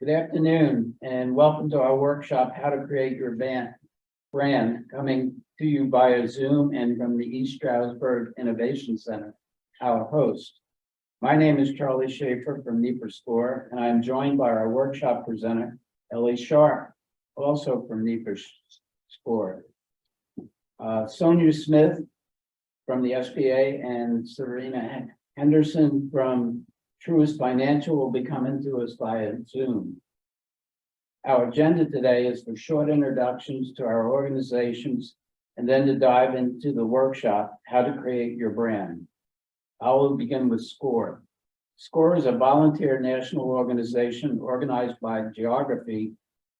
Good afternoon and welcome to our workshop, How to Create Your Brand, coming to you via Zoom and from the East Stroudsburg Innovation Center, our host. My name is Charlie Schaefer from NEPA Score, and I am joined by our workshop presenter, Ellie Sharp, also from NEPA Score. Sonia Smith from the SBA and Serena Henderson from Truist Financial will be coming to us via Zoom. Our agenda today is for short introductions to our organizations and then to dive into the workshop, How to Create Your Brand. I will begin with SCORE. SCORE is a volunteer national organization organized by geography,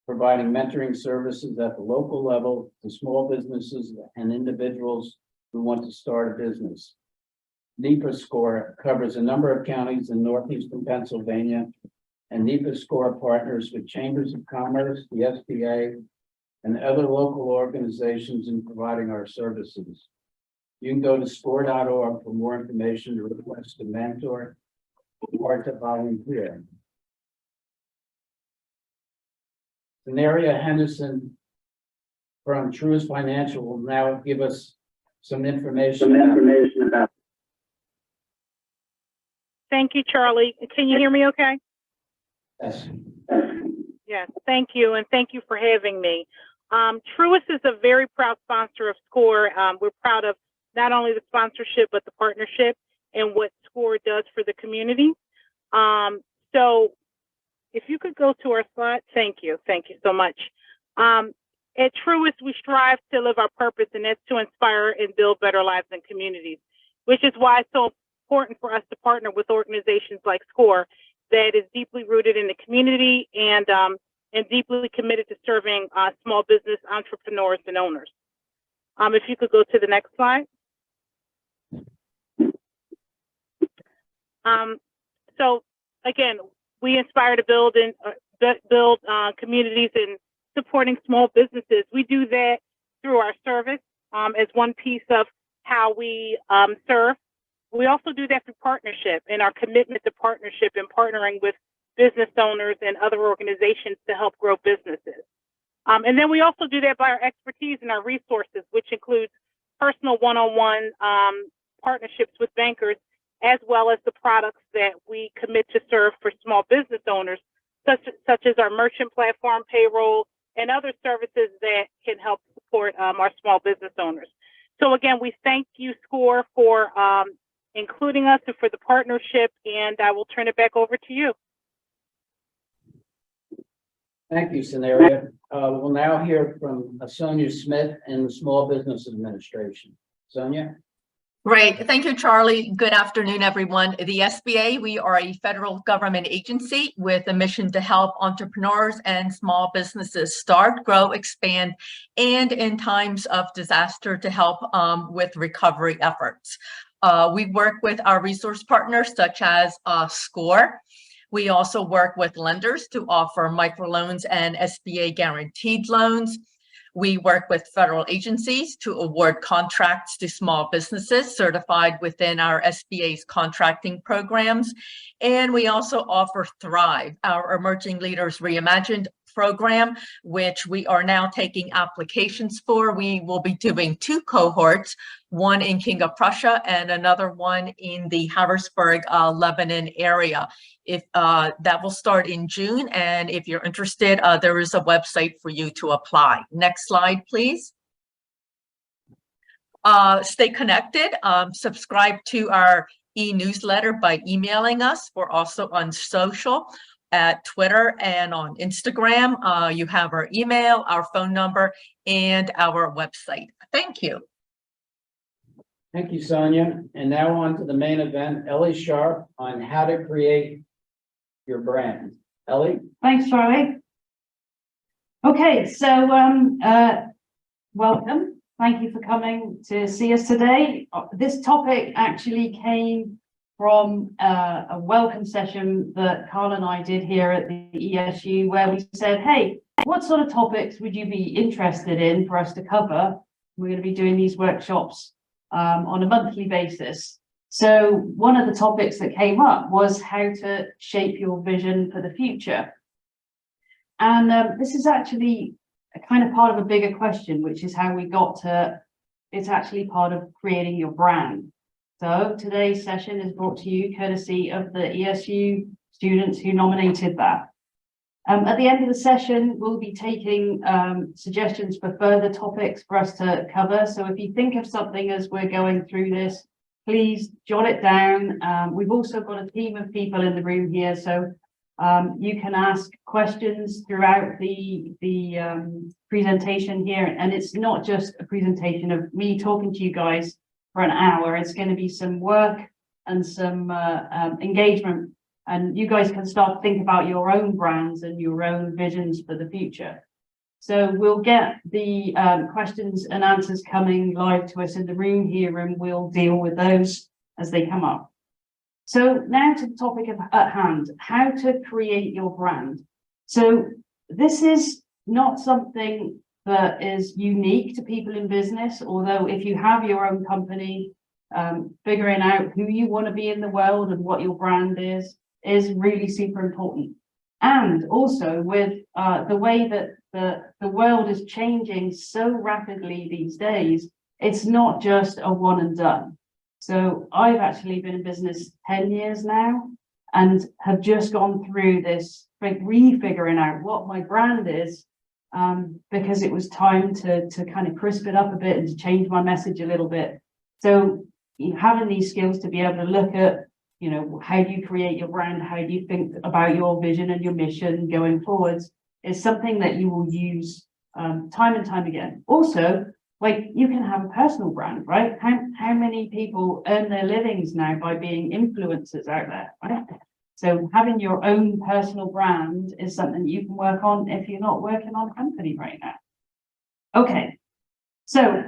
providing mentoring services at the local level to small businesses and individuals who want to start a business. NEPA Score covers a number of counties in northeastern Pennsylvania, and NEPA Score partners with chambers of commerce, the SBA, and other local organizations in providing our services. You can go to score.org for more information to request a mentor or to volunteer. Serena Henderson from Truist Financial will now give us some information about. Thank you, Charlie. Can you hear me okay? Yes. Yes, thank you, and thank you for having me. Truist is a very proud sponsor of SCORE. We're proud of not only the sponsorship, but the partnership and what SCORE does for the community. So if you could go to our slide, thank you so much. At Truist, we strive to live our purpose, and that's to inspire and build better lives and communities, which is why it's so important for us to partner with organizations like SCORE that is deeply rooted in the community and deeply committed to serving small business entrepreneurs and owners. If you could go to the next slide. So again, we inspire to build communities and supporting small businesses. We do that through our service as one piece of how we serve. We also do that through partnership and our commitment to partnership and partnering with business owners and other organizations to help grow businesses. And then we also do that by our expertise and our resources, which includes personal one-on-one partnerships with bankers, as well as the products that we commit to serve for small business owners, such as our merchant platform, payroll, and other services that can help support our small business owners. So again, we thank you, SCORE, for including us and for the partnership, and I will turn it back over to you. Thank you, Serena. We'll now hear from Sonia Smith in the Small Business Administration. Sonia? Great. Thank you, Charlie. Good afternoon, everyone. The SBA, we are a federal government agency with a mission to help entrepreneurs and small businesses start, grow, expand, and in times of disaster to help with recovery efforts. We work with our resource partners such as SCORE. We also work with lenders to offer microloans and SBA guaranteed loans. We work with federal agencies to award contracts to small businesses certified within our SBA's contracting programs. And we also offer Thrive, our Emerging Leaders Reimagined program, which we are now taking applications for. We will be doing 2 cohorts, one in King of Prussia and another one in the Harrisburg, Lebanon area. If that will start in June, and if you're interested, there is a website for you to apply. Next slide, please. Stay connected. Subscribe to our e-newsletter by emailing us. We're also on social at Twitter and on Instagram. You have our email, our phone number, and our website. Thank you. Thank you, Sonia. And now on to the main event, Ellie Sharp on how to create your brand. Ellie? Thanks, Charlie. Okay, so welcome. Thank you for coming to see us today. This topic actually came from a welcome session that Carl and I did here at the ESU, where we said, hey, what sort of topics would you be interested in for us to cover? We're going to be doing these workshops on a monthly basis. So one of the topics that came up was how to shape your vision for the future. And this is actually a kind of part of a bigger question, which is how we got to, it's actually part of creating your brand. So today's session is brought to you courtesy of the ESU students who nominated that. At the end of the session, we'll be taking suggestions for further topics for us to cover. So if you think of something as we're going through this, please jot it down. We've also got a team of people in the room here, so you can ask questions throughout the presentation here. And it's not just a presentation of me talking to you guys for an hour. It's going to be some work and some engagement. And you guys can start to think about your own brands and your own visions for the future. So we'll get the questions and answers coming live to us in the room here, and we'll deal with those as they come up. So now to the topic at hand, how to create your brand. So this is not something that is unique to people in business, although if you have your own company, figuring out who you want to be in the world and what your brand is really super important. And also with the way that the world is changing so rapidly these days, it's not just a one and done. So I've actually been in business 10 years now and have just gone through this refiguring out what my brand is, because it was time to kind of crisp it up a bit and to change my message a little bit. So having these skills to be able to look at, you know, how do you create your brand? How do you think about your vision and your mission going forwards is something that you will use time and time again. Also, like you can have a personal brand, right? How many people earn their livings now by being influencers out there, right? So having your own personal brand is something you can work on if you're not working on a company right now. Okay, so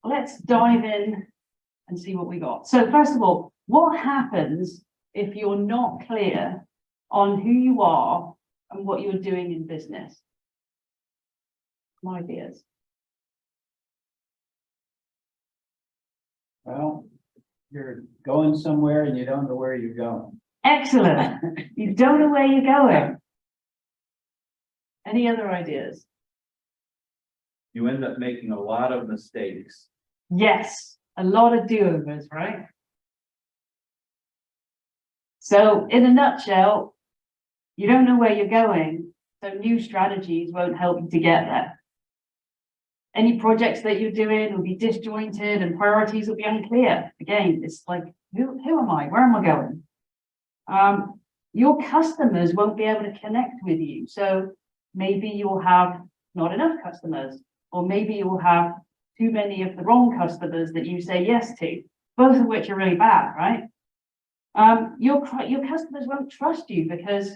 let's dive in and see what we got. So first of all, what happens if you're not clear on who you are and what you're doing in business? Some ideas. Well, you're going somewhere and you don't know where you're going. Excellent. You don't know where you're going. Any other ideas? You end up making a lot of mistakes. Yes, a lot of do-overs, right? So in a nutshell, you don't know where you're going, so new strategies won't help you to get there. Any projects that you're doing will be disjointed and priorities will be unclear. Again, it's like, who am I? Where am I going? Your customers won't be able to connect with you. So maybe you'll have not enough customers, or maybe you'll have too many of the wrong customers that you say yes to, both of which are really bad, right? Your customers won't trust you because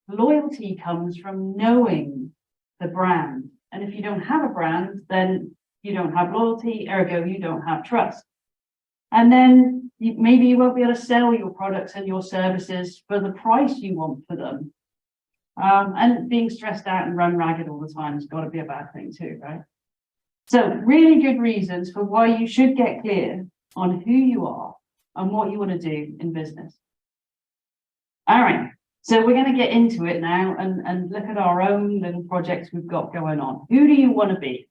loyalty comes from knowing the brand. And if you don't have a brand, then you don't have loyalty, ergo you don't have trust. And then maybe you won't be able to sell your products and your services for the price you want for them. And being stressed out and run ragged all the time has got to be a bad thing too, right? So really good reasons for why you should get clear on who you are and what you want to do in business. All right, so we're going to get into it now and look at our own little projects we've got going on. Who do you want to be?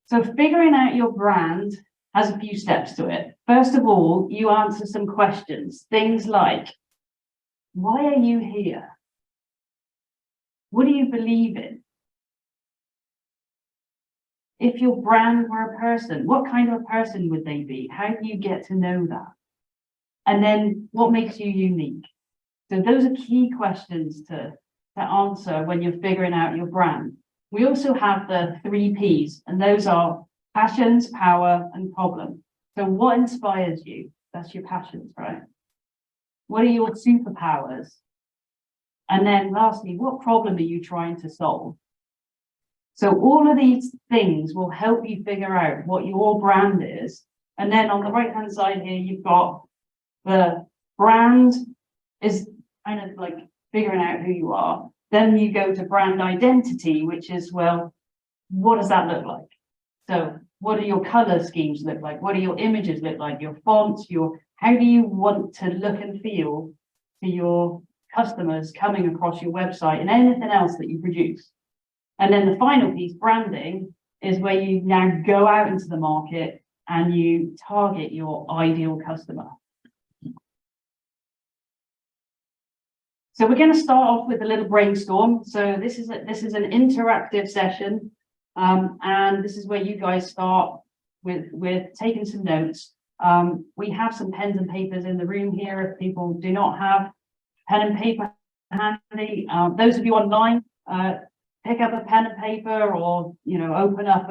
So figuring out your brand has a few steps to it. First of all, you answer some questions, things like, why are you here? What do you believe in? If your brand were a person, what kind of a person would they be? How do you get to know that? And then what makes you unique? So those are key questions to answer when you're figuring out your brand. We also have the 3 Ps, and those are passions, power, and problem. So what inspires you? That's your passions, right? What are your superpowers? And then lastly, what problem are you trying to solve? So all of these things will help you figure out what your brand is. And then on the right-hand side here, you've got the brand is kind of like figuring out who you are. Then you go to brand identity, which is, well, what does that look like? So what do your color schemes look like? What do your images look like? Your fonts, how do you want to look and feel to your customers coming across your website and anything else that you produce. And then the final piece, branding, is where you now go out into the market and you target your ideal customer. So we're going to start off with a little brainstorm. So this is an interactive session, and this is where you guys start with taking some notes. We have some pens and papers in the room here if people do not have pen and paper handy. Those of you online, pick up a pen and paper, or open up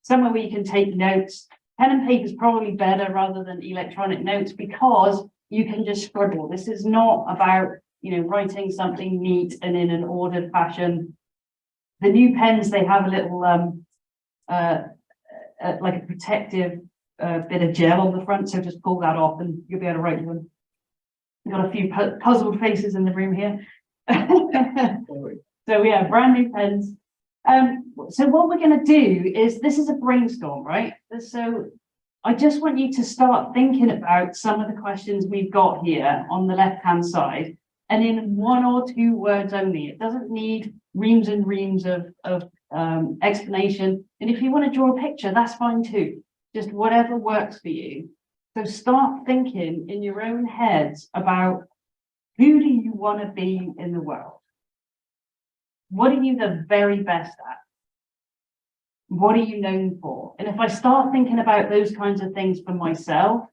somewhere where you can take notes. Pen and paper is probably better rather than electronic notes, because you can just scribble. This is not about writing something neat and in an ordered fashion. The new pens, they have a little like a protective bit of gel on the front, so just pull that off and you'll be able to write them. We've got a few puzzled faces in the room here. So yeah, brand new pens. So what we're going to do is, this is a brainstorm, right? So I just want you to start thinking about some of the questions we've got here on the left-hand side, and in 1 or 2 words only. It doesn't need reams and reams of explanation. And if you want to draw a picture, that's fine too. Just whatever works for you. So start thinking in your own heads about, who do you want to be in the world? What are you the very best at? What are you known for? And if I start thinking about those kinds of things for myself,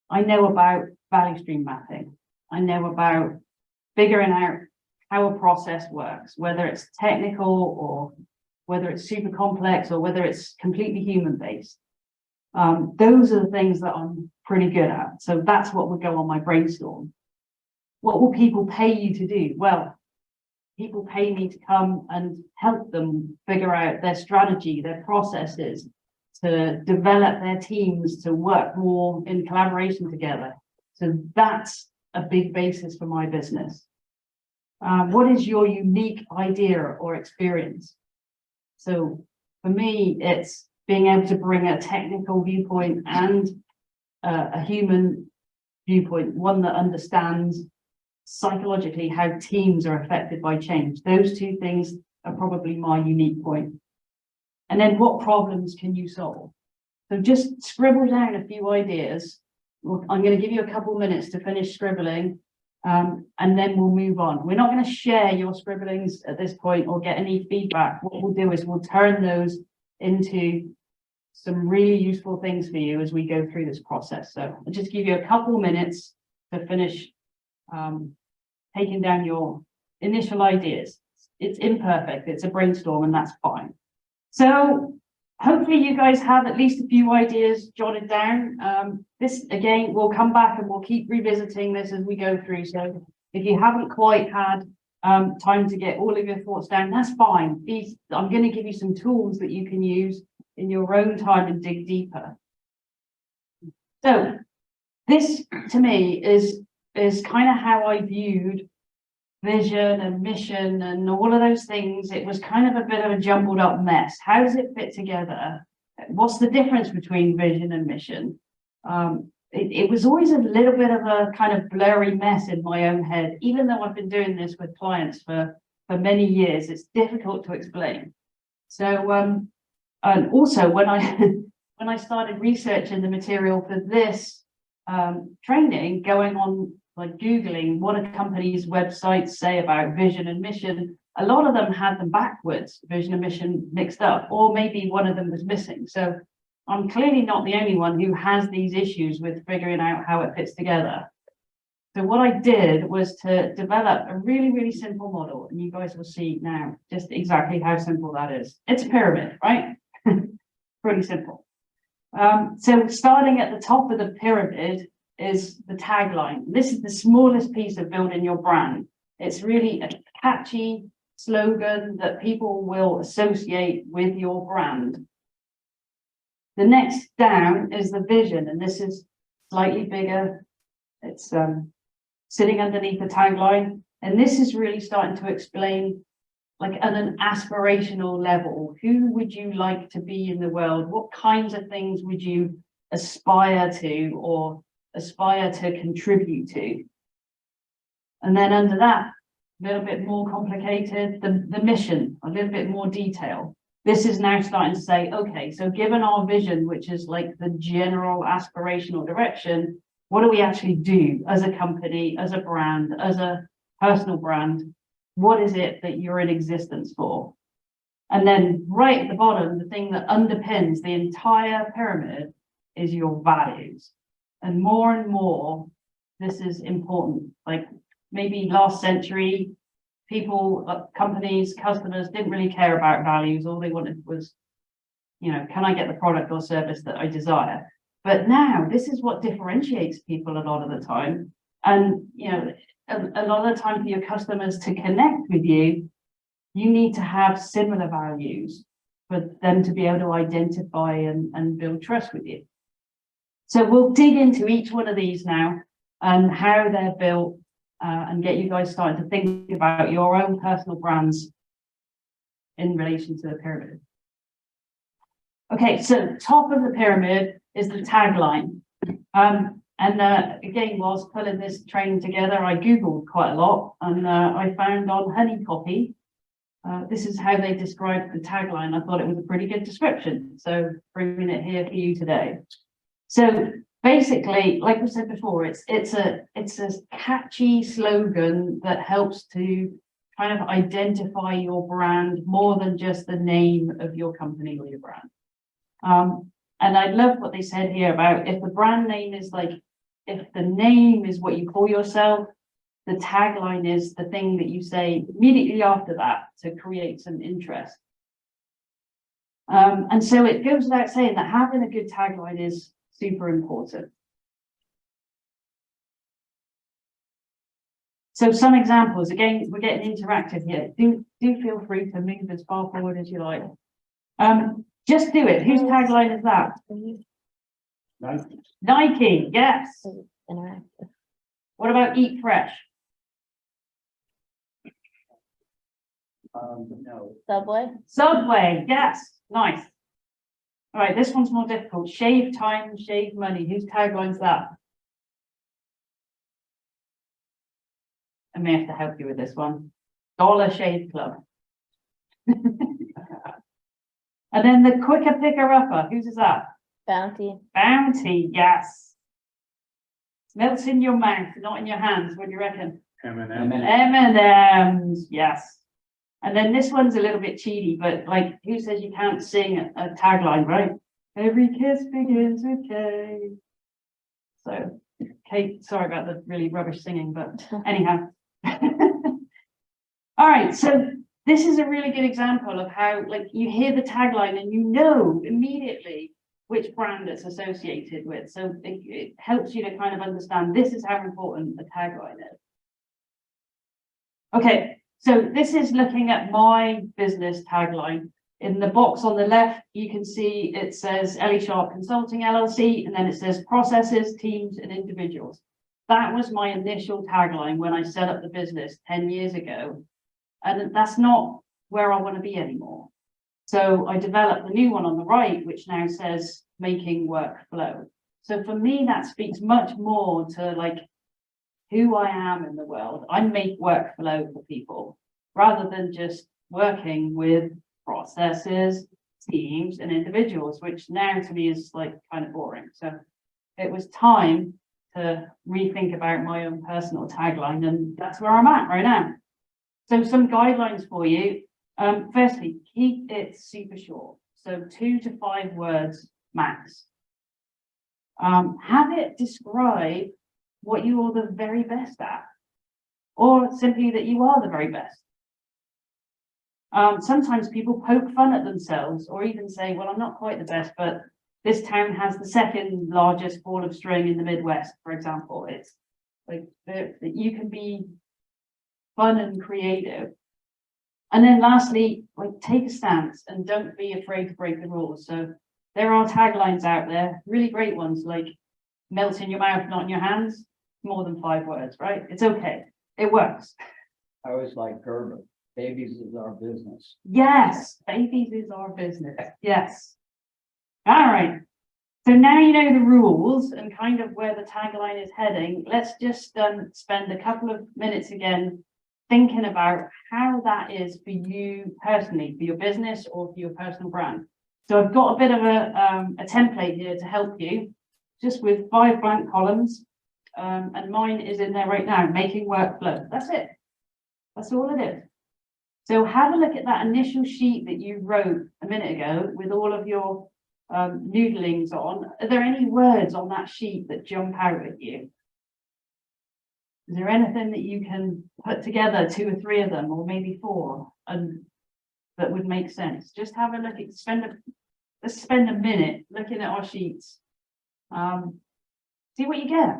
I know about value stream mapping. I know about figuring out how a process works, whether it's technical or whether it's super complex or whether it's completely human-based. Those are the things that I'm pretty good at. So that's what would go on my brainstorm. What will people pay you to do? Well, people pay me to come and help them figure out their strategy, their processes, to develop their teams, to work more in collaboration together. So that's a big basis for my business. What is your unique idea or experience? So for me, it's being able to bring a technical viewpoint and a human viewpoint, one that understands psychologically how teams are affected by change. Those 2 things are probably my unique point. And then, what problems can you solve? So just scribble down a few ideas. I'm going to give you a couple minutes to finish scribbling, and then we'll move on. We're not going to share your scribblings at this point or get any feedback. What we'll do is we'll turn those into some really useful things for you as we go through this process. So I'll just give you a couple minutes to finish taking down your initial ideas. It's imperfect, it's a brainstorm, and that's fine. So hopefully you guys have at least a few ideas jotted down. This, again, we'll come back and we'll keep revisiting this as we go through. So if you haven't quite had time to get all of your thoughts down, that's fine. I'm going to give you some tools that you can use in your own time and dig deeper. So this, to me, is kind of how I viewed vision and mission and all of those things. It was kind of a bit of a jumbled up mess. How does it fit together? What's the difference between vision and mission? It was always a little bit of a kind of blurry mess in my own head. Even though I've been doing this with clients for many years, it's difficult to explain. So and also when I started researching the material for this training, going on, like, Googling what a company's websites say about vision and mission, a lot of them had them backwards, vision and mission mixed up, or maybe one of them was missing. So I'm clearly not the only one who has these issues with figuring out how it fits together. So what I did was to develop a really, really simple model, and you guys will see now just exactly how simple that is. It's a pyramid, right? Pretty simple. So starting at the top of the pyramid is the tagline. This is the smallest piece of building your brand. It's really a catchy slogan that people will associate with your brand. The next down is the vision, and this is slightly bigger. It's sitting underneath the tagline, and this is really starting to explain, like, at an aspirational level, who would you like to be in the world? What kinds of things would you aspire to or aspire to contribute to? And then under that, a little bit more complicated, the mission, a little bit more detail. This is now starting to say, okay, so given our vision, which is like the general aspirational direction, what do we actually do as a company, as a brand, as a personal brand? What is it that you're in existence for? And then right at the bottom, the thing that underpins the entire pyramid is your values. And more, this is important. Like maybe last century, people, companies, customers didn't really care about values. All they wanted was, you know, can I get the product or service that I desire? But now this is what differentiates people a lot of the time. And, you know, a lot of the time for your customers to connect with you, you need to have similar values for them to be able to identify and build trust with you. So we'll dig into each one of these now and how they're built and get you guys starting to think about your own personal brands in relation to the pyramid. Okay, so top of the pyramid is the tagline. Again, whilst pulling this training together, I Googled quite a lot and I found on Honey Copy, this is how they described the tagline. I thought it was a pretty good description. So bringing it here for you today. So basically, like we said before, it's a catchy slogan that helps to kind of identify your brand more than just the name of your company or your brand. And I love what they said here about if the brand name is like, if the name is what you call yourself, the tagline is the thing that you say immediately after that to create some interest. And so it goes without saying that having a good tagline is super important. So some examples, again, we're getting interactive here. Do feel free to move as far forward as you like. Just do it. Whose tagline is that? Nike. Nike, yes. Interactive. What about Eat Fresh? No. Subway. Subway, yes. Nice. All right, this one's more difficult. Shave time, shave money. Whose tagline's that? I may have to help you with this one. Dollar Shave Club. And then the quicker picker upper. Whose is that? Bounty. Bounty, yes. Melts in your mouth, not in your hands. What do you reckon? M&M. M&M's, yes. And then this one's a little bit cheaty, but like, who says you can't sing a tagline, right? Every kiss begins with K. So, Kate, sorry about the really rubbish singing, but anyhow. All right, so this is a really good example of how, like, you hear the tagline and you know immediately which brand it's associated with. So it helps you to kind of understand this is how important the tagline is. Okay, so this is looking at my business tagline. In the box on the left, you can see it says Ellie Sharp Consulting LLC, and then it says processes, teams, and individuals. That was my initial tagline when I set up the business 10 years ago. And that's not where I want to be anymore. So I developed a new one on the right, which now says making work flow. So for me, that speaks much more to like who I am in the world. I make work flow for people rather than just working with processes, teams, and individuals, which now to me is like kind of boring. So it was time to rethink about my own personal tagline, and that's where I'm at right now. So some guidelines for you. Firstly, keep it super short. So 2 to 5 words max. Have it describe what you are the very best at, or simply that you are the very best. Sometimes people poke fun at themselves or even say, well, I'm not quite the best, but this town has the second largest ball of string in the Midwest, for example. It's like that you can be fun and creative. And then lastly, like take a stance and don't be afraid to break the rules. So there are taglines out there, really great ones like melt in your mouth, not in your hands. More than 5 words, right? It's okay. It works. I always like Gerber. Babies is our business. Yes, babies is our business. Yes. All right. So now you know the rules and kind of where the tagline is heading. Let's just spend a couple of minutes again thinking about how that is for you personally, for your business or for your personal brand. So I've got a bit of a template here to help you, just with 5 blank columns, and mine is in there right now, making workflow. That's it. That's all it is. So have a look at that initial sheet that you wrote a minute ago with all of your noodlings on. Are there any words on that sheet that jump out at you? Is there anything that you can put together, 2 or 3 of them, or maybe 4, and that would make sense? Just have a look at, let's spend a minute looking at our sheets. See what you get.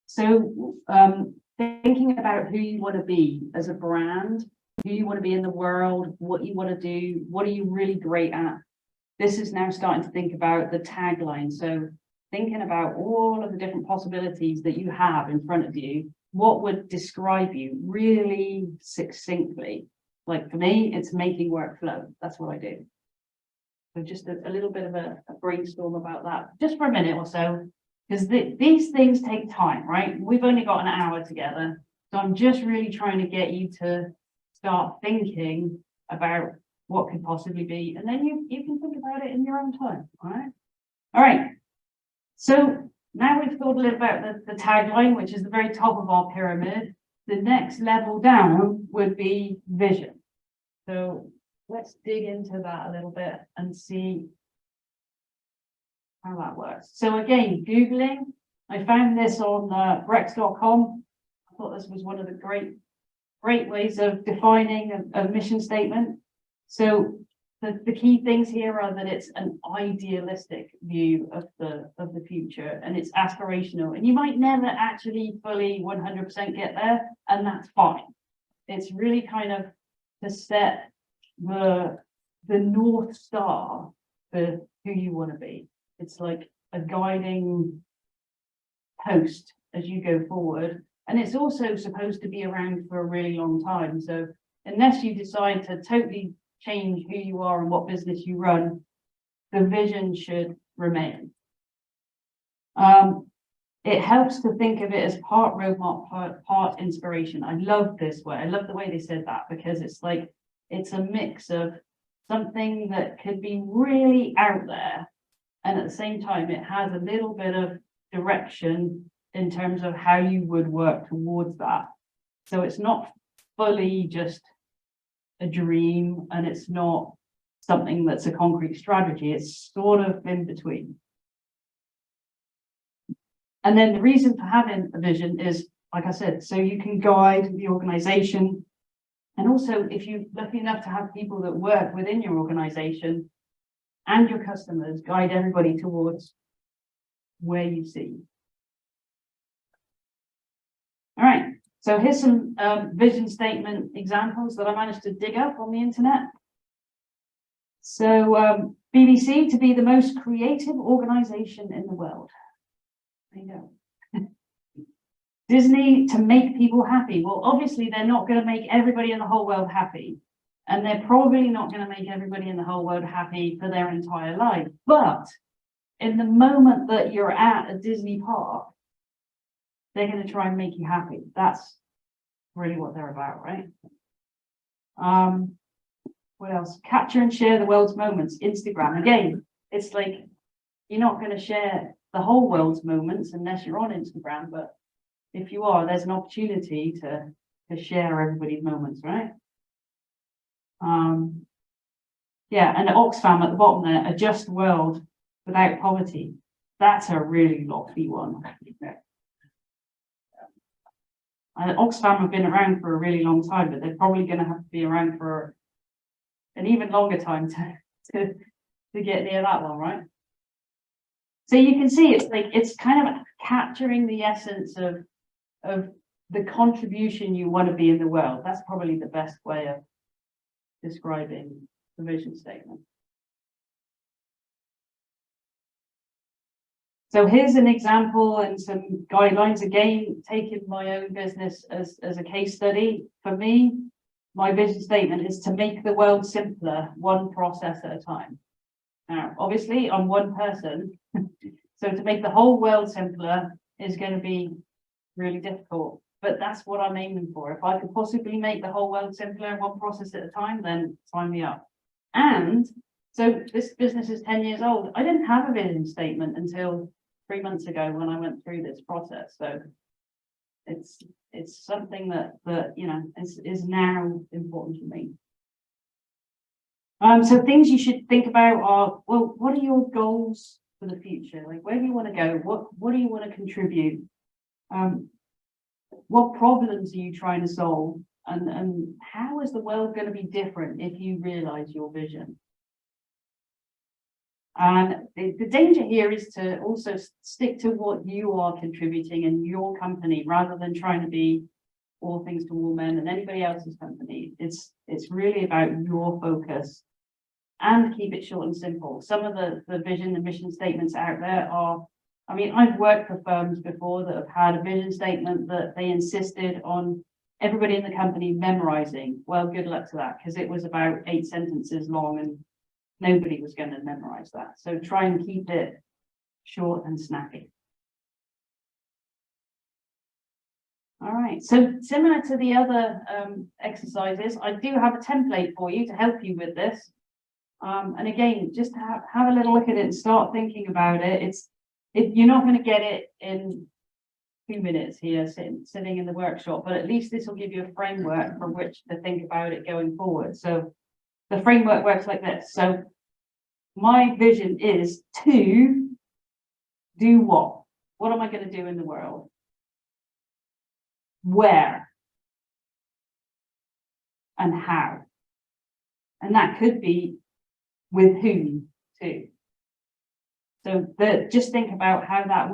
So thinking about who you want to be as a brand, who you want to be in the world, what you want to do, what are you really great at? This is now starting to think about the tagline. So thinking about all of the different possibilities that you have in front of you, what would describe you really succinctly? Like for me, it's making workflow. That's what I do. So just a little bit of a brainstorm about that, just for a minute or so, because these things take time, right? We've only got an hour together. So I'm just really trying to get you to start thinking about what could possibly be, and then you can think about it in your own time. All right. So now we've thought a little about the tagline, which is the very top of our pyramid. The next level down would be vision. So let's dig into that a little bit and see how that works. So again, Googling, I found this on Brex.com. I thought this was one of the great ways of defining a mission statement. So the key things here are that it's an idealistic view of the future, and it's aspirational, and you might never actually fully 100% get there, and that's fine. It's really kind of to set the North Star for who you want to be. It's like a guiding post as you go forward, and it's also supposed to be around for a really long time. So unless you decide to totally change who you are and what business you run, the vision should remain. It helps to think of it as part roadmap, part inspiration. I love this way. I love the way they said that, because it's like, it's a mix of something that could be really out there, and at the same time, it has a little bit of direction in terms of how you would work towards that. So it's not fully just a dream, and it's not something that's a concrete strategy. It's sort of in between. And then the reason for having a vision is, like I said, so you can guide the organization. And also, if you're lucky enough to have people that work within your organization and your customers, guide everybody towards where you see. All right. So here's some vision statement examples that I managed to dig up on the internet. So BBC to be the most creative organization in the world. There you go. Disney to make people happy. Well, obviously they're not going to make everybody in the whole world happy. And they're probably not going to make everybody in the whole world happy for their entire life. But in the moment that you're at a Disney park, they're going to try and make you happy. That's really what they're about, right? What else? Capture and share the world's moments. Instagram. Again, it's like you're not going to share the whole world's moments unless you're on Instagram. But if you are, there's an opportunity to share everybody's moments, right? Yeah, and Oxfam at the bottom there, a just world without poverty. That's a really lofty one. Oxfam have been around for a really long time, but they're probably going to have to be around for an even longer time to get near that one, right? So you can see it's like it's kind of capturing the essence of the contribution you want to be in the world. That's probably the best way of describing the vision statement. So here's an example and some guidelines, again, taking my own business as a case study. For me, my vision statement is to make the world simpler, one process at a time. Now, obviously, I'm one person, So to make the whole world simpler is going to be really difficult, but that's what I'm aiming for. If I could possibly make the whole world simpler, one process at a time, then sign me up. And so this business is 10 years old. I didn't have a vision statement until 3 months ago when I went through this process. So it's something that you know is now important for me. So things you should think about are, well, what are your goals for the future? Like, where do you want to go? What do you want to contribute? What problems are you trying to solve? And how is the world going to be different if you realize your vision? And the danger here is to also stick to what you are contributing in your company rather than trying to be all things to all men and anybody else's company. It's really about your focus, and keep it short and simple. Some of the vision and mission statements out there are, I mean, I've worked for firms before that have had a vision statement that they insisted on everybody in the company memorizing. Well, good luck to that, because it was about 8 sentences long and nobody was going to memorize that. So try and keep it short and snappy. All right, so similar to the other exercises, I do have a template for you to help you with this. And again, just to have a little look at it and start thinking about it. You're not going to get it in 2 minutes here sitting in the workshop, but at least this will give you a framework from which to think about it going forward. So the framework works like this. So my vision is to do what? What am I going to do in the world? Where? And how? And that could be with whom too. So just think about how that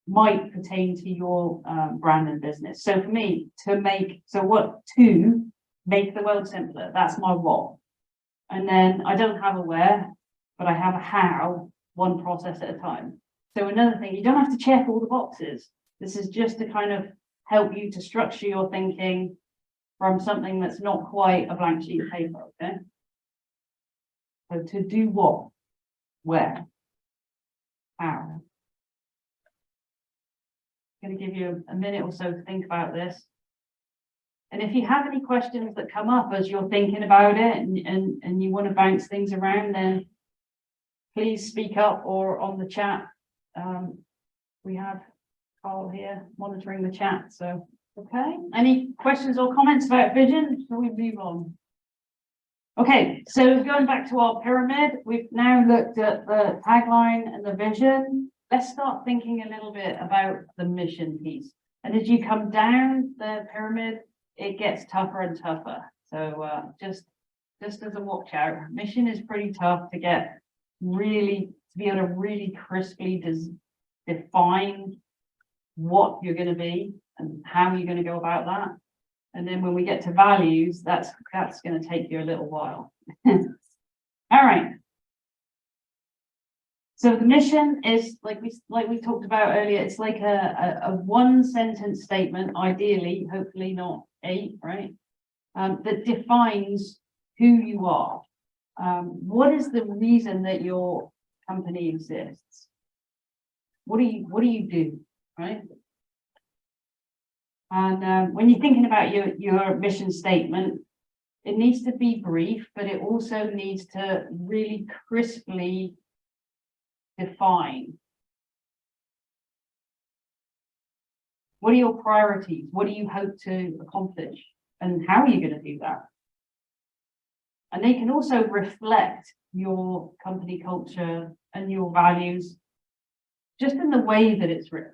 might pertain to your brand and business. So for me, to make the world simpler, that's my what. And then I don't have a where, but I have a how, one process at a time. So another thing, you don't have to check all the boxes. This is just to kind of help you to structure your thinking from something that's not quite a blank sheet of paper, okay? So to do what? Where? How? I'm going to give you a minute or so to think about this. And if you have any questions that come up as you're thinking about it and you want to bounce things around, then please speak up or on the chat. We have Carl here monitoring the chat. So, okay. Any questions or comments about vision before we move on? Okay, so going back to our pyramid, we've now looked at the tagline and the vision. Let's start thinking a little bit about the mission piece. And as you come down the pyramid, it gets tougher and tougher. So just as a watch out, mission is pretty tough to get to be able to really crisply define what you're going to be and how you're going to go about that. And then when we get to values, that's going to take you a little while. All right. So the mission is like we talked about earlier. It's like a 1-sentence statement, ideally, hopefully not 8, right? That defines who you are. What is the reason that your company exists? What do you do, right? And when you're thinking about your mission statement, it needs to be brief, but it also needs to really crisply define. What are your priorities? What do you hope to accomplish? And how are you going to do that? And they can also reflect your company culture and your values just in the way that it's written.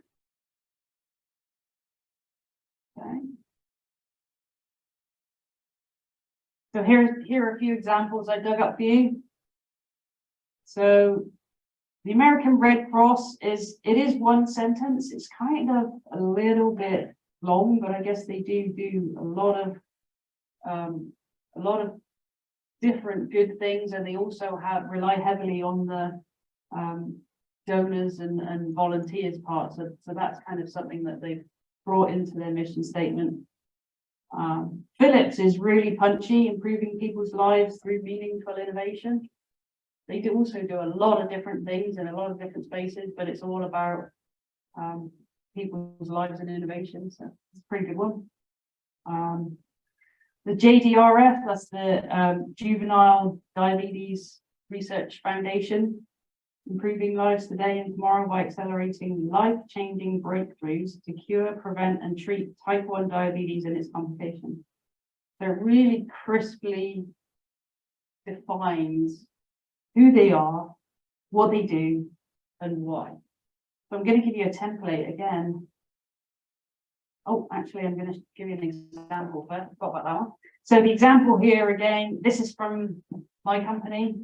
Okay. So here are a few examples I dug up for you. So the American Red Cross is 1 sentence. It's kind of a little bit long, but I guess they do a lot of different good things, and they also rely heavily on the donors and volunteers part. So that's kind of something that they've brought into their mission statement. Philips is really punchy, improving people's lives through meaningful innovation. they do also do a lot of different things in a lot of different spaces, but it's all about people's lives and innovation. So it's a pretty good one. The JDRF, that's the Juvenile Diabetes Research Foundation, improving lives today and tomorrow by accelerating life-changing breakthroughs to cure, prevent, and treat type 1 diabetes and its complications. So it really crisply defines who they are, what they do, and why. So I'm going to give you a template again. Oh, actually, I'm going to give you an example first. Forgot about that one. So the example here again, this is from my company.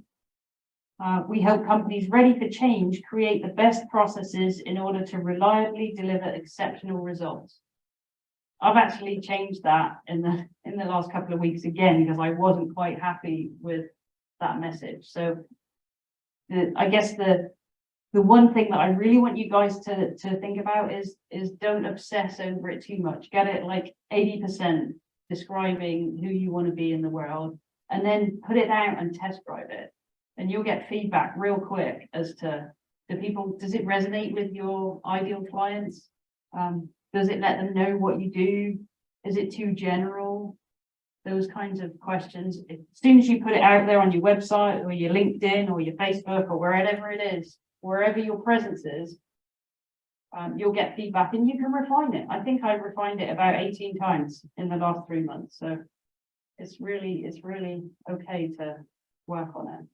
We help companies ready for change create the best processes in order to reliably deliver exceptional results. I've actually changed that in the last couple of weeks again because I wasn't quite happy with that message. So I guess the one thing that I really want you guys to think about is don't obsess over it too much. Get it like 80% describing who you want to be in the world, and then put it out and test drive it. And you'll get feedback real quick as to people, does it resonate with your ideal clients? Does it let them know what you do? Is it too general? Those kinds of questions. As soon as you put it out there on your website or your LinkedIn or your Facebook or wherever it is, wherever your presence is, you'll get feedback and you can refine it. I think I've refined it about 18 times in the last 3 months. So it's really okay to work on it.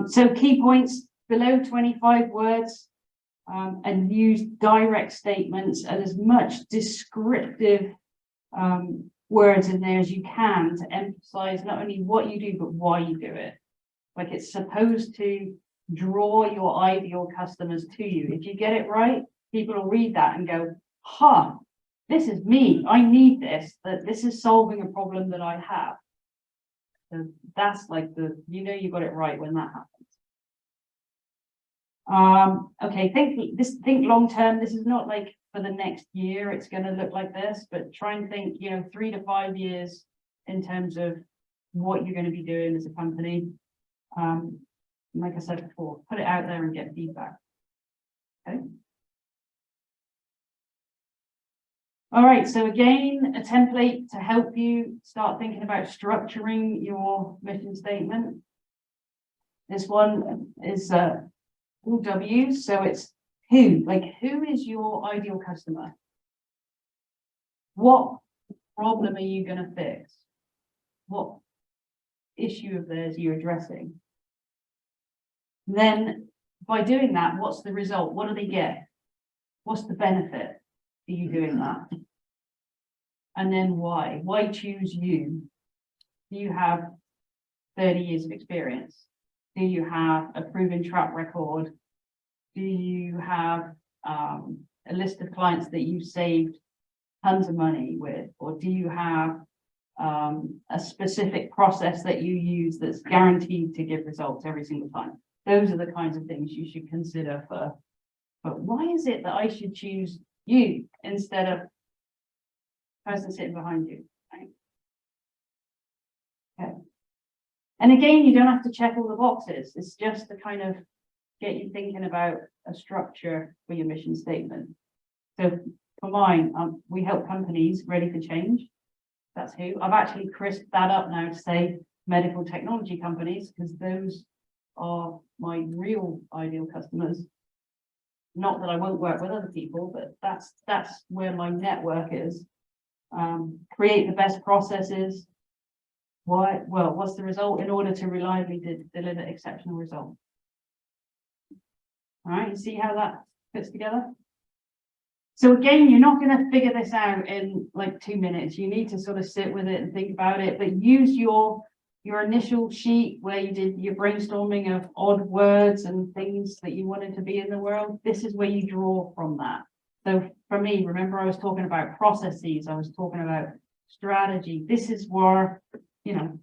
So key points below 25 words, and use direct statements and as much descriptive words in there as you can to emphasize not only what you do, but why you do it. Like it's supposed to draw your ideal customers to you. If you get it right, people will read that and go, huh, this is me. I need this, that this is solving a problem that I have. So that's like you got it right when that happens. Okay, think long term. This is not like for the next year it's going to look like this, but try and think 3 to 5 years in terms of what you're going to be doing as a company. Like I said before, put it out there and get feedback. Okay. All right, so again, a template to help you start thinking about structuring your mission statement. This one is all W's, so it's who, like who is your ideal customer? What problem are you going to fix? What issue of theirs are you addressing? Then by doing that, what's the result? What do they get? What's the benefit of you doing that? And then why? Why choose you? Do you have 30 years of experience? Do you have a proven track record? Do you have a list of clients that you've saved tons of money with? Or do you have a specific process that you use that's guaranteed to give results every single time? Those are the kinds of things you should consider for, but why is it that I should choose you instead of the person sitting behind you? Right? Okay. And again, you don't have to check all the boxes. It's just to kind of get you thinking about a structure for your mission statement. So for mine, we help companies ready for change. That's who. I've actually crisped that up now to say medical technology companies, because those are my real ideal customers. Not that I won't work with other people, but that's where my network is. Create the best processes. Why? Well, what's the result in order to reliably deliver exceptional results? All right, you see how that fits together? So again, you're not going to figure this out in like 2 minutes. You need to sort of sit with it and think about it, but use your initial sheet where you did your brainstorming of odd words and things that you wanted to be in the world. This is where you draw from that. So for me, remember I was talking about processes, I was talking about strategy. This is where,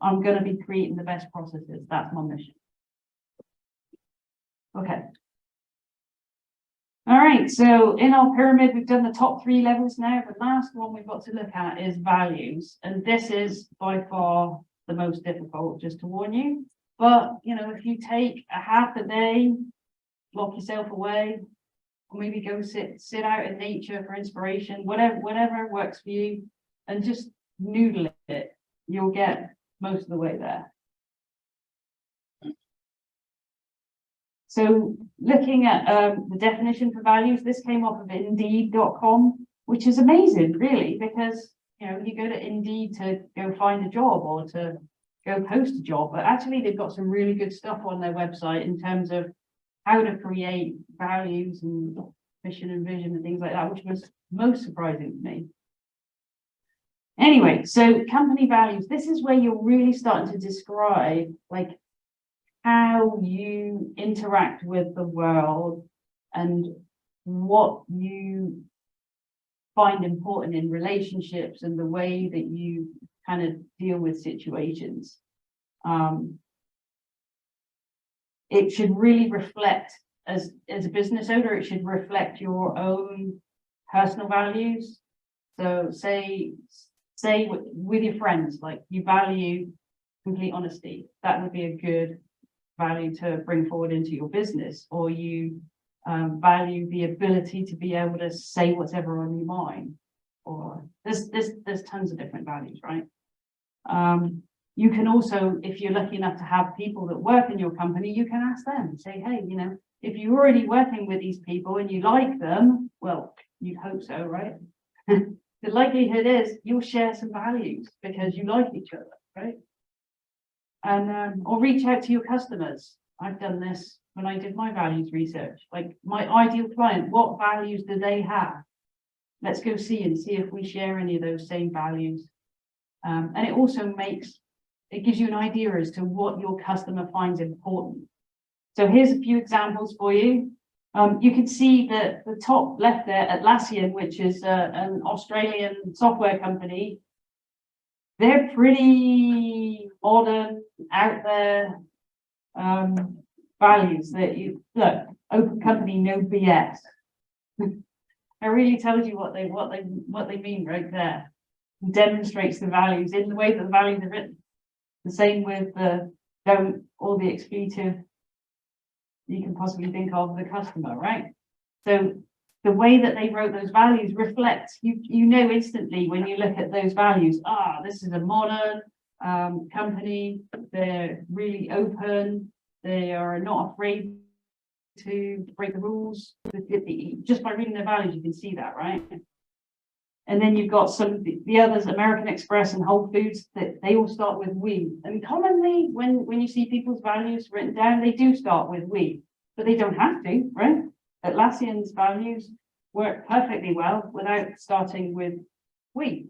I'm going to be creating the best processes. That's my mission. Okay. All right, so in our pyramid, we've done the top 3 levels now. The last one we've got to look at is values. And this is by far the most difficult, just to warn you. But, you know, if you take a half a day, lock yourself away, or maybe go sit out in nature for inspiration, whatever works for you, and just noodle it, you'll get most of the way there. So looking at the definition for values, this came off of Indeed.com, which is amazing, really, because, you know, you go to Indeed to go find a job or to go post a job, but actually they've got some really good stuff on their website in terms of how to create values and mission and vision and things like that, which was most surprising to me. Anyway, so company values, this is where you're really starting to describe like how you interact with the world and what you find important in relationships and the way that you kind of deal with situations. It should really reflect, as a business owner, it should reflect your own personal values. So say with your friends, like you value complete honesty, that would be a good value to bring forward into your business, or you value the ability to be able to say whatever on your mind, or there's tons of different values, right? You can also, if you're lucky enough to have people that work in your company, you can ask them, say, hey, you know, if you're already working with these people and you like them, well, you'd hope so, right? The likelihood is you'll share some values because you like each other, right? And or reach out to your customers. I've done this when I did my values research. Like my ideal client, what values do they have? Let's go see if we share any of those same values. And it also gives you an idea as to what your customer finds important. So here's a few examples for you. You can see that the top left there, Atlassian, which is an Australian software company. They're pretty modern, out there values that you look, open company, no BS. It really tells you what they mean right there. It demonstrates the values in the way that the values are written. The same with the don't, all the expletive you can possibly think of the customer, right? So the way that they wrote those values reflects, you know instantly when you look at those values, this is a modern company, they're really open, they are not afraid to break the rules. Just by reading their values, you can see that, right? And then you've got some of the others, American Express and Whole Foods, that they all start with we. And commonly, when you see people's values written down, they do start with we, but they don't have to, right? Atlassian's values work perfectly well without starting with we.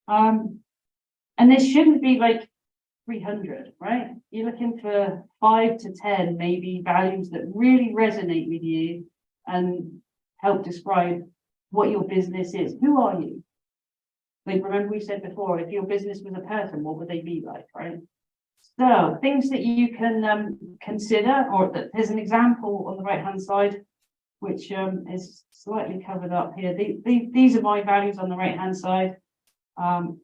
And this shouldn't be like 300, right? You're looking for 5 to 10 maybe values that really resonate with you and help describe what your business is. Who are you? Like, remember we said before, if your business was a person, what would they be like, right? So things that you can consider, or that there's an example on the right hand side, which is slightly covered up here. These are my values on the right hand side.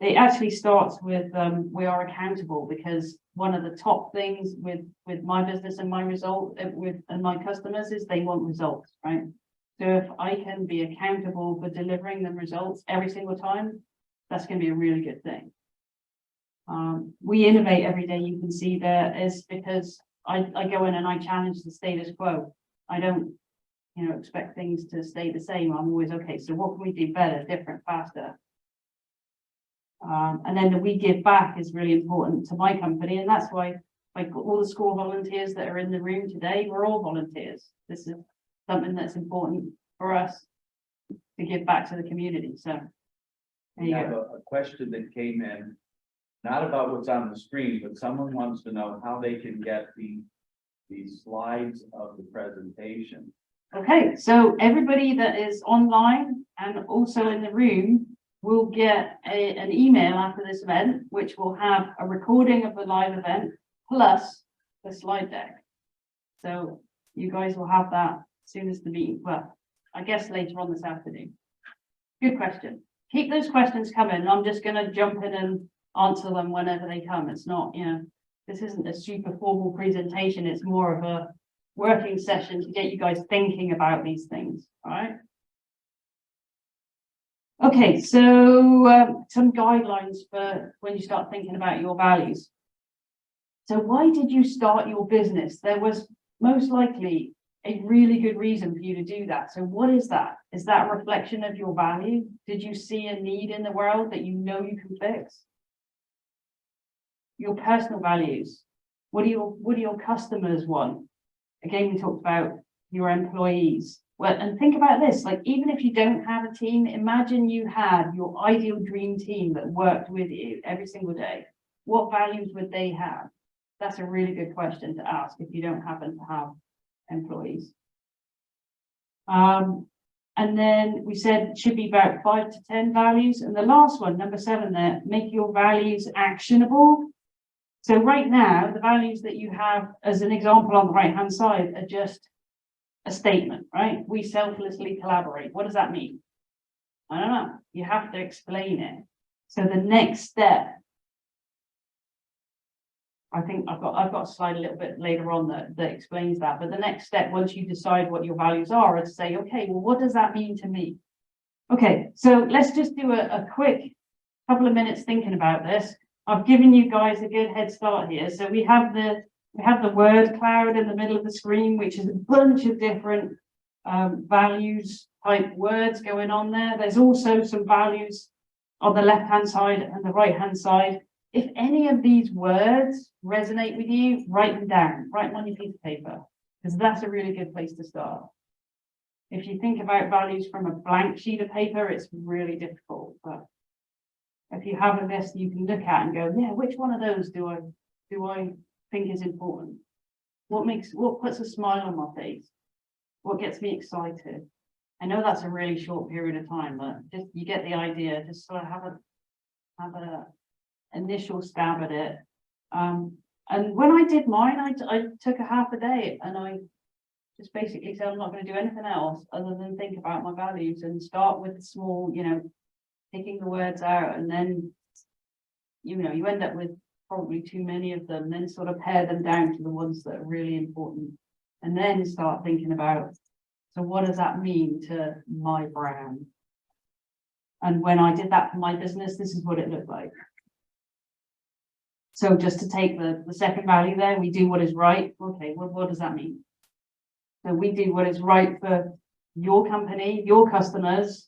It actually starts with we are accountable, because one of the top things with my business and my result and my customers is they want results, right? So if I can be accountable for delivering them results every single time, that's going to be a really good thing. We innovate every day. You can see there is because I go in and I challenge the status quo. I don't, expect things to stay the same. I'm always, okay, so what can we do better, different, faster? And then the we give back is really important to my company. And that's why, like, all the school volunteers that are in the room today, we're all volunteers. This is something that's important for us to give back to the community. So We have a question that came in, not about what's on the screen, but someone wants to know how they can get the slides of the presentation. Okay, so everybody that is online and also in the room will get an email after this event, which will have a recording of the live event plus the slide deck. So you guys will have that as soon as the meeting, well, I guess later on this afternoon. Good question. Keep those questions coming. I'm just going to jump in and answer them whenever they come. It's not, this isn't a super formal presentation. It's more of a working session to get you guys thinking about these things, all right? Okay, so some guidelines for when you start thinking about your values. So why did you start your business? There was most likely a really good reason for you to do that. So what is that? Is that a reflection of your value? Did you see a need in the world that you know you can fix? Your personal values. What do your customers want? Again, we talked about your employees. Well, and think about this, like even if you don't have a team, imagine you had your ideal dream team that worked with you every single day. What values would they have? That's a really good question to ask if you don't happen to have employees. And then we said it should be about 5 to 10 values. And the last one, number 7 there, make your values actionable. So right now, the values that you have as an example on the right-hand side are just a statement, right? We selflessly collaborate. What does that mean? I don't know. You have to explain it. So the next step, I think I've got a slide a little bit later on that explains that. But the next step, once you decide what your values are, is to say, okay, well, what does that mean to me? Okay, so let's just do a quick couple of minutes thinking about this. I've given you guys a good head start here. So we have the word cloud in the middle of the screen, which is a bunch of different values type words going on there. There's also some values on the left-hand side and the right-hand side. If any of these words resonate with you, write them down, write them on your piece of paper, because that's a really good place to start. If you think about values from a blank sheet of paper, it's really difficult. But if you have a list you can look at and go, yeah, which one of those do I think is important? What puts a smile on my face? What gets me excited? I know that's a really short period of time, but just you get the idea. Just sort of have a initial stab at it. And when I did mine, I took a half a day and I just basically said I'm not going to do anything else other than think about my values and start with the small, picking the words out, and then you end up with probably too many of them, then sort of pare them down to the ones that are really important, and then start thinking about, so what does that mean to my brand? And when I did that for my business, this is what it looked like. So just to take the second value there, we do what is right. Okay, well, what does that mean? So we do what is right for your company, your customers,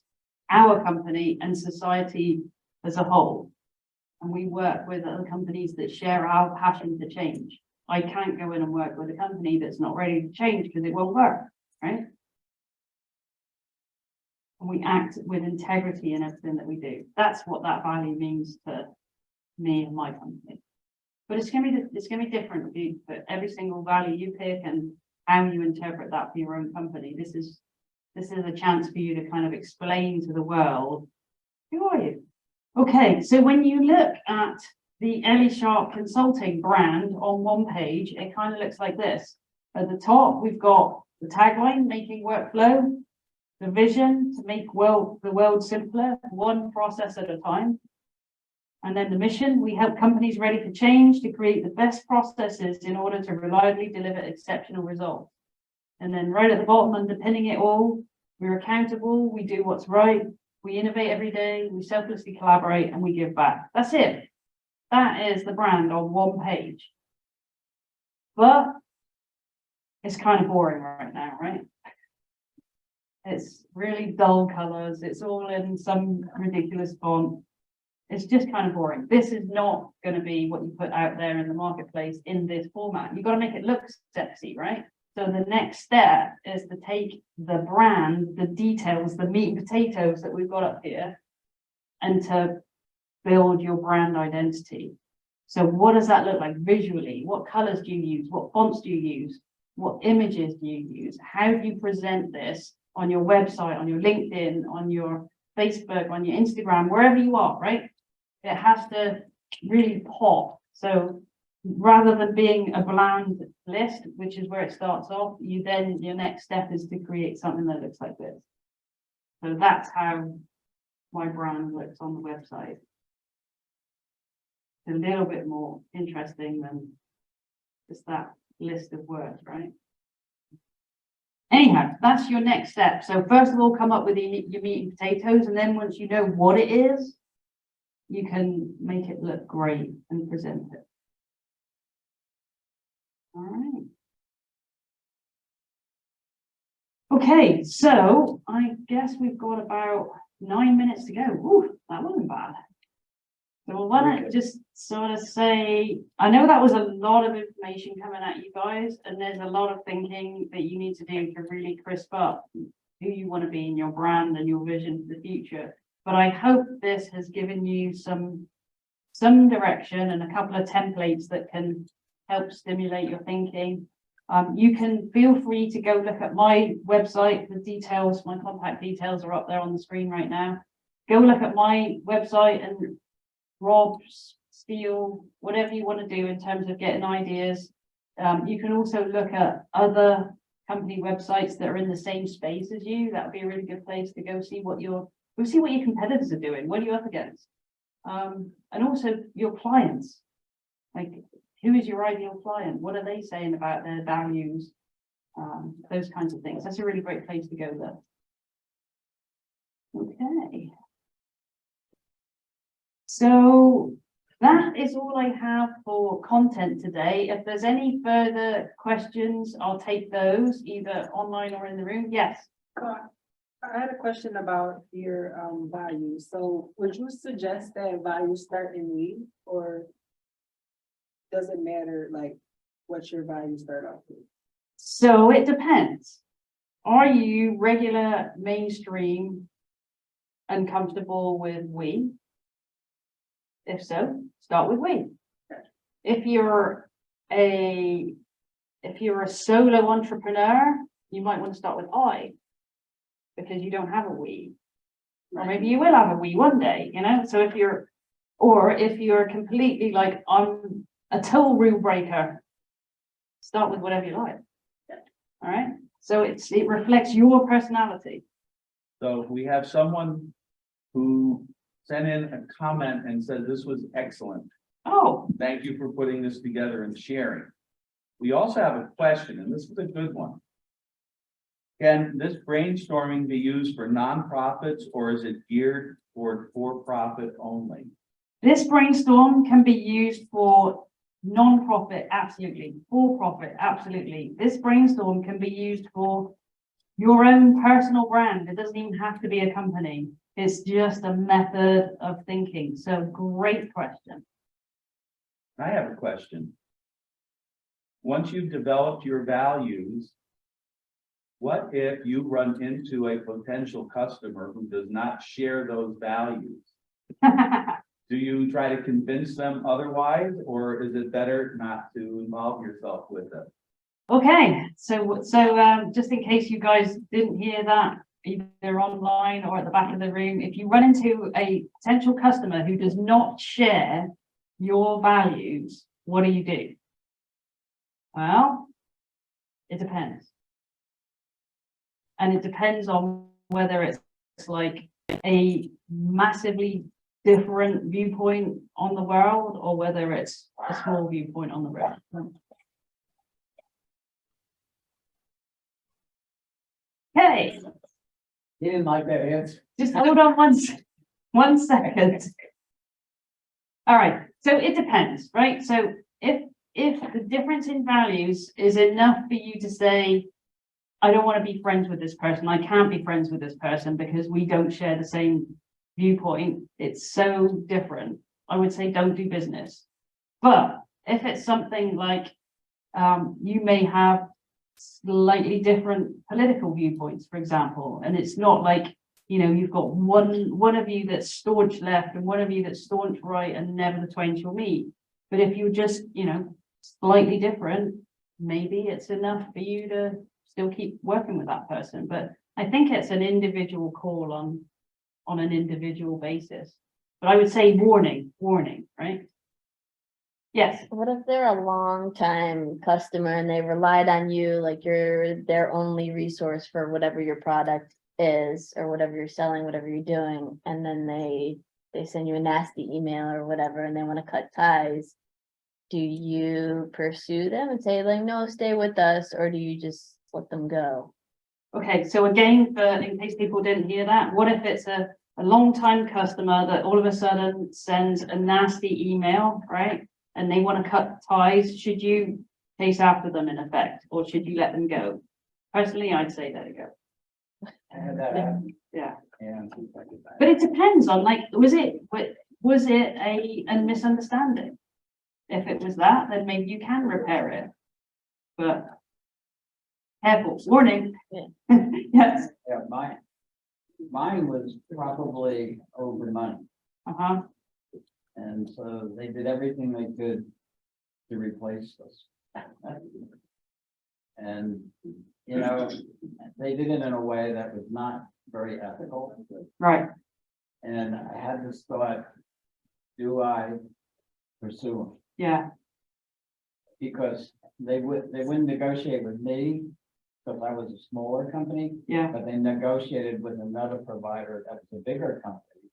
our company, and society as a whole. And we work with other companies that share our passion to change. I can't go in and work with a company that's not ready to change because it won't work, right? And we act with integrity in everything that we do. That's what that value means to me and my company. But it's gonna be different for every single value you pick and how you interpret that for your own company. This is a chance for you to kind of explain to the world, who are you? Okay, so when you look at the Ellie Sharp Consulting brand on one page, it kind of looks like this. At the top, we've got the tagline, making workflow, the vision to make the world simpler, one process at a time. And then the mission, we help companies ready for change to create the best processes in order to reliably deliver exceptional results. And then right at the bottom, underpinning it all, we're accountable, we do what's right, we innovate every day, we selflessly collaborate, and we give back. That's it. That is the brand on one page. But it's kind of boring right now, right? It's really dull colors. It's all in some ridiculous font. It's just kind of boring. This is not going to be what you put out there in the marketplace in this format. You've got to make it look sexy, right? So the next step is to take the brand, the details, the meat and potatoes that we've got up here, and to build your brand identity. So what does that look like visually? What colors do you use? What fonts do you use? What images do you use? How do you present this on your website, on your LinkedIn, on your Facebook, on your Instagram, wherever you are, right? It has to really pop. So rather than being a bland list, which is where it starts off, your next step is to create something that looks like this. So that's how my brand looks on the website. It's a little bit more interesting than just that list of words, right? Anyhow, that's your next step. So first of all, come up with your meat and potatoes, and then once you know what it is, you can make it look great and present it. All right. Okay, so I guess we've got about 9 minutes to go. Ooh, that wasn't bad. So why don't I just sort of say, I know that was a lot of information coming at you guys, and there's a lot of thinking that you need to do to really crisp up who you want to be in your brand and your vision for the future. But I hope this has given you some direction and a couple of templates that can help stimulate your thinking. You can feel free to go look at my website. The details, my contact details are up there on the screen right now. Go look at my website and Rob's, Steele, whatever you want to do in terms of getting ideas. You can also look at other company websites that are in the same space as you. That would be a really good place to go see what your competitors are doing. What are you up against? And also your clients. Like, who is your ideal client? What are they saying about their values? Those kinds of things. That's a really great place to go there. Okay. So that is all I have for content today. If there's any further questions, I'll take those either online or in the room. Yes. I had a question about your values. So would you suggest that values start in we, or does it matter like what your values start off with? So it depends. Are you regular, mainstream, and comfortable with we? If so, start with we. If you're a solo entrepreneur, you might want to start with I, because you don't have a we. Or maybe you will have a we one day, you know. So if you're completely like, I'm a total rule breaker, start with whatever you like. All right. So it reflects your personality. So we have someone who sent in a comment and said this was excellent. Oh, Thank you for putting this together and sharing. We also have a question, and this is a good one. Can this brainstorming be used for nonprofits, or is it geared toward for-profit only? this brainstorm can be used for non-profit, absolutely. For-profit, absolutely. This brainstorm can be used for your own personal brand. It doesn't even have to be a company. It's just a method of thinking. So great question. I have a question. Once you've developed your values, what if you run into a potential customer who does not share those values? Do you try to convince them otherwise, or is it better not to involve yourself with them? Okay, so just in case you guys didn't hear that, either online or at the back of the room, if you run into a potential customer who does not share your values, what do? Well, it depends. And it depends on whether it's like a massively different viewpoint on the world or whether it's a small viewpoint on the world. Okay. He didn't like that answer. Just hold on one second. All right, so it depends, right? So if the difference in values is enough for you to say, I don't want to be friends with this person, I can't be friends with this person because we don't share the same viewpoint, it's so different, I would say don't do business. But if it's something like you may have slightly different political viewpoints, for example, and it's not like, you know, you've got one of you that's staunch left and one of you that's staunch right and never the twain shall meet. But if you're just, you know, slightly different, maybe it's enough for you to still keep working with that person. But I think it's an individual call on an individual basis. But I would say warning, right? Yes. What if they're a long time customer and they relied on you, like you're their only resource for whatever your product is or whatever you're selling, whatever you're doing, and then they send you a nasty email or whatever and they want to cut ties. do you pursue them and say like, no, stay with us, or do you just let them go? Okay, so again, in case people didn't hear that, what if it's a long-time customer that all of a sudden sends a nasty email, right? And they want to cut ties, should you chase after them in effect, or should you let them go? Personally, I'd say let it go. I had that happen. Yeah, Yeah. but it depends on like, was it a misunderstanding? If it was that, then maybe you can repair it. But careful, warning. Yeah. Yes, Yeah, mine was probably over money. uh-huh, And so they did everything they could to replace us. And, you know, they did it in a way that was not very ethical. right, And I had this thought, do I pursue them? yeah, Because they wouldn't negotiate with me, because I was a smaller company, yeah, but they negotiated with another provider that was a bigger company.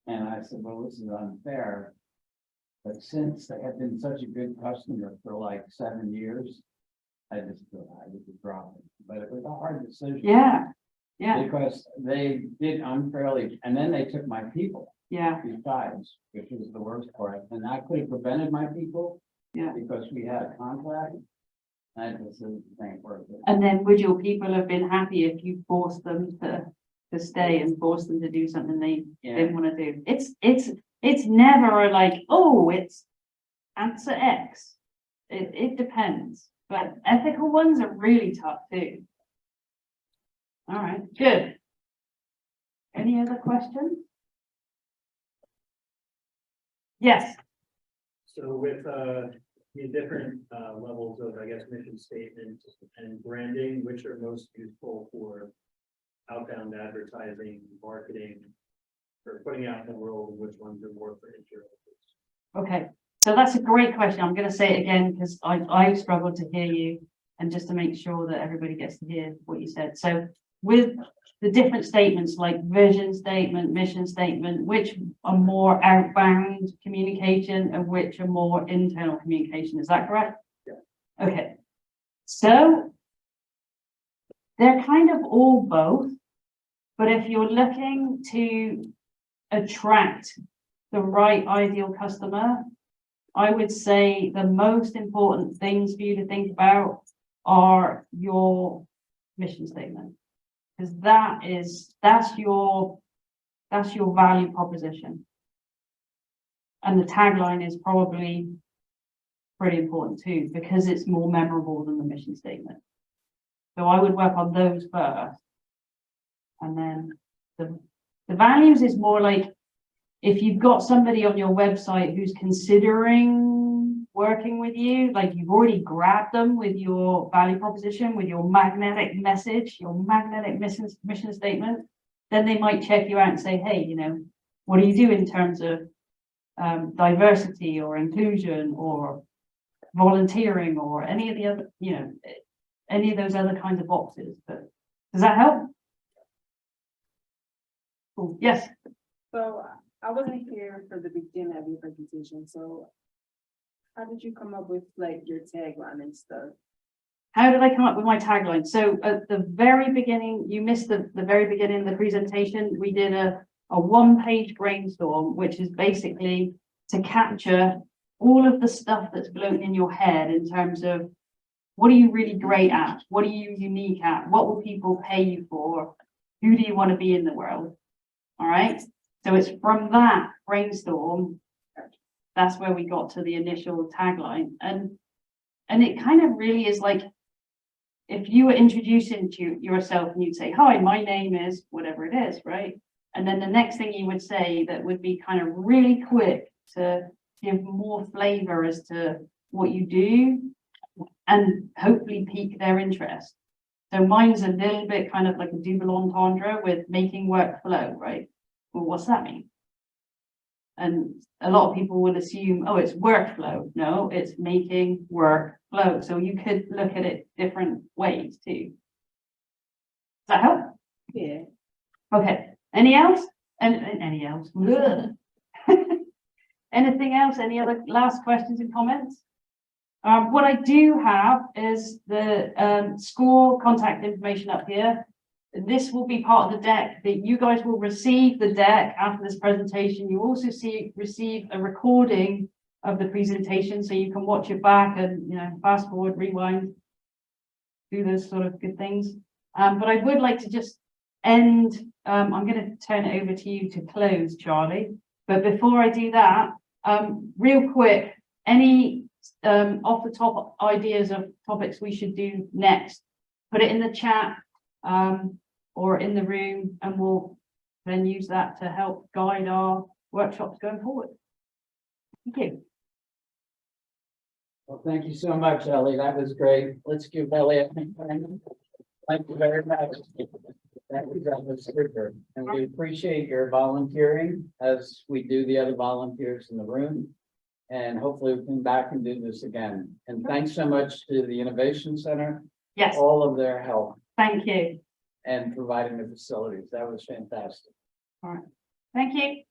And I said, well, this is unfair. But since they had been such a good customer for like 7 years, I just thought I would drop it. But it was a hard decision. yeah, yeah, Because they did unfairly, and then they took my people yeah, besides, which was the worst part. And I could have prevented my people. Yeah. Because we had a contract. I just didn't think worth it. and then would your people have been happy if you forced them to stay and forced them to do something they Yeah, didn't want to do? It's never like, oh, it's answer X. It depends, but ethical ones are really tough too. All right, good. Any other questions? Yes, So with the different levels of, I guess, mission statement and branding, which are most useful for outbound advertising, marketing, or putting out in the world, which ones are more for insurance? okay, so that's a great question. I'm going to say it again because I struggled to hear you, and just to make sure that everybody gets to hear what you said. So with the different statements like vision statement, mission statement, which are more outbound communication and which are more internal communication, is that correct? Yeah. Okay, so they're kind of all both, but if you're looking to attract the right ideal customer, I would say the most important things for you to think about are your mission statement, because that's your value proposition. And the tagline is probably pretty important too, because it's more memorable than the mission statement. So I would work on those first. And then the values is more like, if you've got somebody on your website who's considering working with you, like you've already grabbed them with your value proposition, with your magnetic message, your magnetic mission statement, then they might check you out and say, hey, you know, what do you do in terms of diversity or inclusion or volunteering or any of the other, you know, any of those other kinds of boxes. But does that help? Cool. Yes. So I wasn't here for the beginning of your presentation, so how did you come up with like your tagline and stuff? How did I come up with my tagline? So at the very beginning, you missed the very beginning of the presentation. We did a one-page brainstorm, which is basically to capture all of the stuff that's floating in your head in terms of what are you really great at? What are you unique at? What will people pay you for? Who do you want to be in the world? All right. So it's from that brainstorm, that's where we got to the initial tagline. And it kind of really is like, if you were introducing to yourself and you'd say, hi, my name is whatever it is, right? And then the next thing you would say that would be kind of really quick to give more flavor as to what you do and hopefully pique their interest. So mine's a little bit kind of like a double entendre with making work flow, right? Well, what's that mean? And a lot of people will assume, oh, it's workflow. No, it's making work flow. So you could look at it different ways too. Does that help? Yeah. Okay. Any else? And any else? Anything else? Any other last questions and comments? What I do have is the school contact information up here. This will be part of the deck that you guys will receive the deck after this presentation. You also receive a recording of the presentation, so you can watch it back and, you know, fast forward, rewind, do those sort of good things. But I would like to just end, I'm going to turn it over to you to close, Charlie. But before I do that, real quick, any off the top ideas of topics we should do next, put it in the chat or in the room, and we'll then use that to help guide our workshops going forward. Thank you. Well, thank you so much, Ellie. That was great. Let's give Ellie a hand. Thank you very much. That was super. And we appreciate your volunteering as we do the other volunteers in the room. And hopefully we can come back and do this again. And thanks so much to the Innovation Center, Yes, all of their help thank you. and providing the facilities. That was fantastic. Thank you.